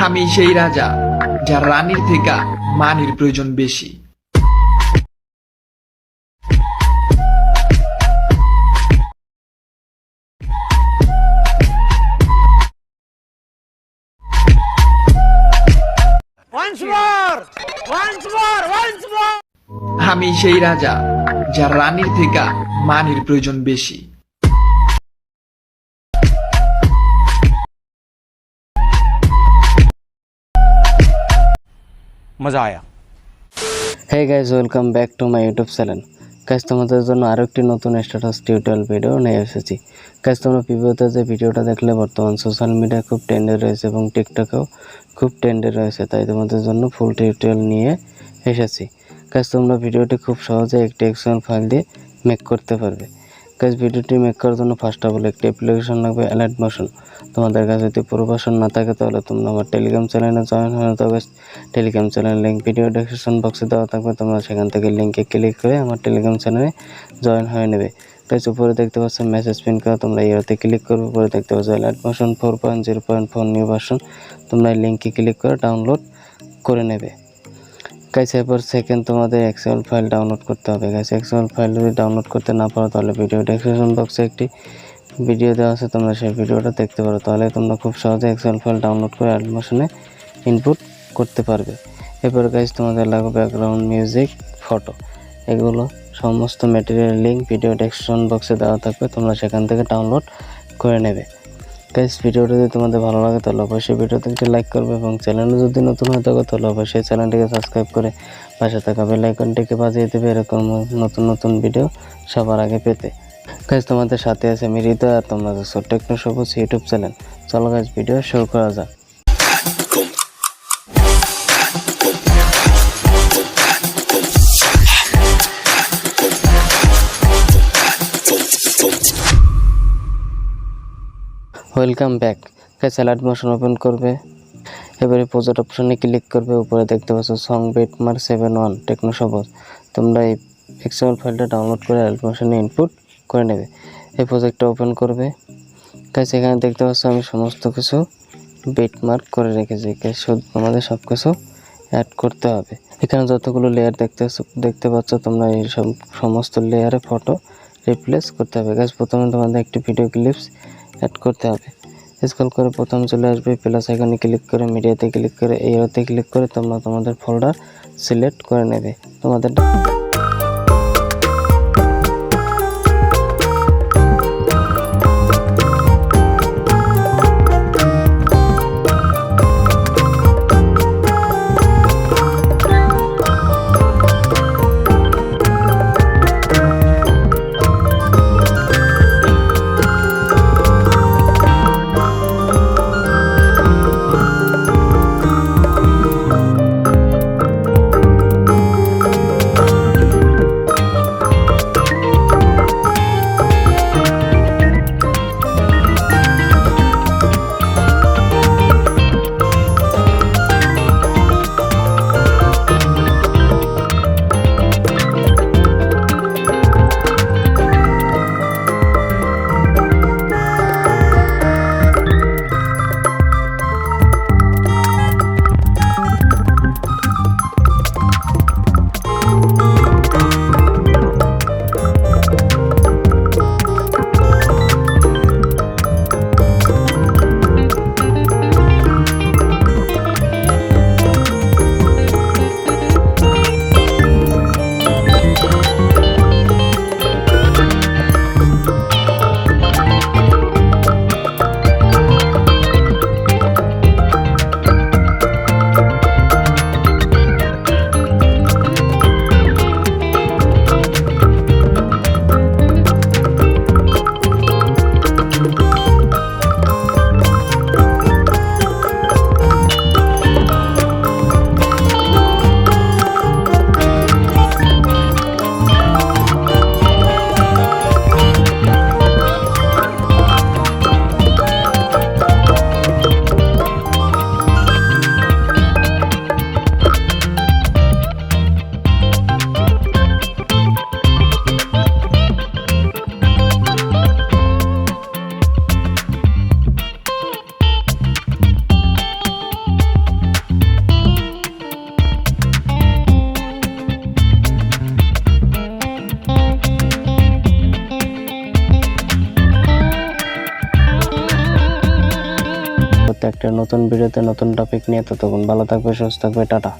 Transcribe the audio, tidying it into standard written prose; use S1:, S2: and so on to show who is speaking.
S1: আমি সেই রাজা যার রানীর থেকে মানির প্রয়োজন বেশি। আমি সেই রাজা যার রানীর থেকে মানির প্রয়োজন বেশি।
S2: मजा आया।
S3: Hey guys, welcome back to my YouTube channel. Guys, তোমাদের জন্য আরো একটি নতুন স্ট্যাটাস টিউটোরিয়াল ভিডিও নিয়ে এসেছি। Guys, তোমরা প্রিভিউতে যে ভিডিওটা দেখলে বর্তমান সোশ্যাল মিডিয়া খুব ট্রেন্ডে রয়েছে এবং টিকটকেও খুব ট্রেন্ডে রয়েছে, তাই তোমাদের জন্য ফুল টিউটোরিয়াল নিয়ে এসেছি। Guys, তোমরা ভিডিওটি খুব সহজে একটি এক্সএমএল ফাইল দিয়ে মেক করতে পারবে। Guys, ভিডিওটি মেক করার জন্য ফার্স্ট অফ অল একটি অ্যাপ্লিকেশন লাগবে Alight Motion। তোমাদের কাছে যদি পুরো ভার্সন না থাকে তাহলে তোমরা আমার টেলিগ্রাম চ্যানেলে জয়েন হয়ে যাও। Guys, টেলিগ্রাম চ্যানেলের লিংক ভিডিও ডেসক্রিপশন বক্সে দেওয়া থাকবে, তোমরা সেখান থেকে লিংকে ক্লিক করে আমার টেলিগ্রাম চ্যানেলে জয়েন হয়ে নেবে। Guys, উপরে দেখতে পাচ্ছ মেসেজ পিন করা, তোমরা এতে ক্লিক করবে। উপরে দেখতে পাচ্ছ Alight Motion 4.0.4 নিউ ভার্সন, তোমরা এই লিংকে ক্লিক করে ডাউনলোড করে নেবে। Guys, এরপর সেকেন্ড তোমাদের এক্সএমএল ফাইল ডাউনলোড করতে হবে। Guys, এক্সএমএল ফাইল যদি ডাউনলোড করতে না পারো তাহলে ভিডিও ডেসক্রিপশন বক্সে একটি ভিডিও দেওয়া আছে, তোমরা সেই ভিডিওটা দেখতে পারো, তাহলে তোমরা খুব সহজে এক্সএমএল ফাইল ডাউনলোড করে Alight Motion-এ ইনপুট করতে পারবে। এরপর গাইস তোমাদের লাগবে ব্যাকগ্রাউন্ড মিউজিক, ফটো, এগুলো সমস্ত ম্যাটেরিয়াল লিংক ভিডিও ডেসক্রিপশন বক্সে দেওয়া থাকবে, তোমরা সেখান থেকে ডাউনলোড করে নেবে। গাইস, ভিডিওটা যদি তোমাদের ভালো লাগে তাহলে অবশ্যই ভিডিওতে একটি লাইক করবে এবং চ্যানেলে যদি নতুন হয়ে থাকো তাহলে অবশ্যই চ্যানেলটিকে সাবস্ক্রাইব করে পাশে থাকা বেল আইকনটিকে বাজিয়ে দেবে এরকম নতুন নতুন ভিডিও সবার আগে পেতে। গাইস, তোমাদের সাথে আছে আমি হৃদয় আর তোমরা দেখছো টেকনো সবুজ ইউটিউব চ্যানেল। চলো গাইস, ভিডিও শুরু করা যাক। Welcome back. Guys, Alight Motion open করবে, এবারে প্রজেক্ট অপশনে ক্লিক করবে। উপরে দেখতে পাচ্ছ সং বেটমার 7.1 টেকনো সবুজ, তোমরা এই এক্সএমএল ফাইলটা ডাউনলোড করে Alight Motion-এ ইনপুট করে নেবে। এই প্রজেক্টটা ওপেন করবে। গাইস, এখানে দেখতে পাচ্ছ আমি সমস্ত কিছু বেটমার্ক করে রেখেছি। গাইস, শুধু তোমাদের সব কিছু অ্যাড করতে হবে। এখানে যতগুলো লেয়ার দেখতে পাচ্ছ তোমরা এই সমস্ত লেয়ারে ফটো রিপ্লেস করতে হবে। গাইস, প্রথমে তোমাদের একটি ভিডিও ক্লিপস অ্যাড করতে হবে। স্ক্রল করে প্রথম চলে আসবে প্লাস আইকনে ক্লিক করে মিডিয়াতে ক্লিক করে এরোতে ক্লিক করে তোমরা তোমাদের ফোল্ডার সিলেক্ট করে নেবে। তোমাদের পরবর্তী একটা নতুন ভিডিওতে নতুন টপিক নিয়ে। ততক্ষণ ভালো থাকবে, সুস্থ থাকবে, টাটা।